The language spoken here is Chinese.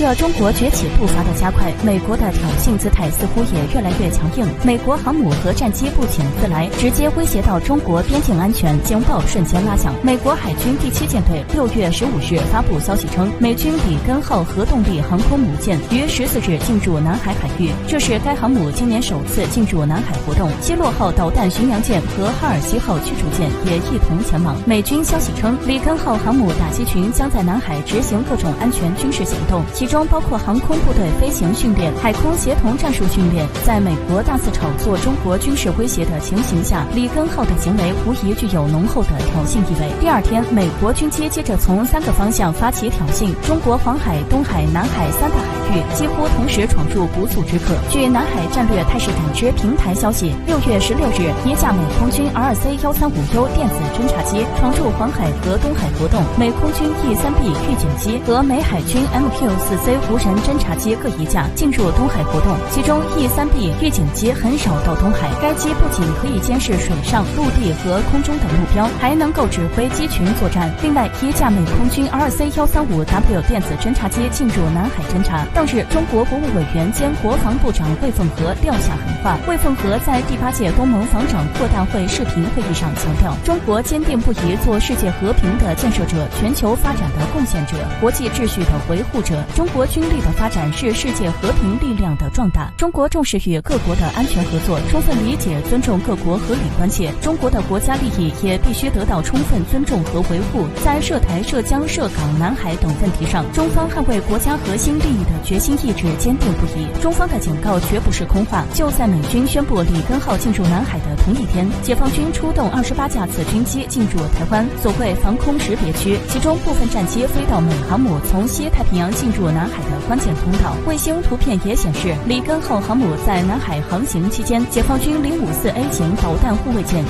着中国崛起步伐的加快，美国的挑衅姿态似乎也越来越强硬。美国航母和战机不请自来，直接威胁到中国边境安全，警报瞬间拉响。美国海军第7舰队6月15日发布消息称，美军里根号核动力航空母舰于14日进入南海海域，这是该航母今年首次进入南海活动。希洛号导弹巡洋舰和哈尔西号驱逐舰也一同前往。美军消息称，里根号航母打击群将在南海执行各种安全军事行动，其中包括航空部队飞行训练、海空协同战术训练。在美国大肆炒作中国军事威胁的情形下，里根号的行为无疑具有浓厚的挑衅意味。第二天，美国军机接着从3个方向发起挑衅，中国黄海、东海、南海3大海域几乎同时闯入不速之客。据南海战略态势感知平台消息，6月16日，一架美空军 RC-135U 电子侦察机闯入黄海和东海活动，美空军 E-3B 预警机和美海军 MQ-4C 无人侦察机各一架进入东海活动，其中 E-3B 预警机很少到东海，该机不仅可以监视水上、陆地和空中等目标，还能够指挥机群作战。另外，一架美空军 RC-135W 电子侦察机进入南海侦察。当日，中国国务委员兼国防部长魏凤和撂下狠话。魏凤和在第8届东盟防长扩大会视频会议上强调，中国坚定不移做世界和平的建设者、全球发展的贡献者、国际秩序的维护者。中国军力的发展是世界和平力量的壮大。中国重视与各国的安全合作，充分理解、尊重各国合理关切。中国的国家利益也必须得到充分尊重和维护。在涉台、涉疆、涉港、南海等问题上，中方捍卫国家核心利益的决心意志坚定不移。中方的警告绝不是空话。就在美军宣布里根号进入南海的同一天，解放军出动28架次军机进入台湾所谓防空识别区，其中部分战机飞到美航母从西太平洋进入南海的关键通道。卫星图片也显示，里根号航母在南海航行期间，解放军054A 型导弹护卫舰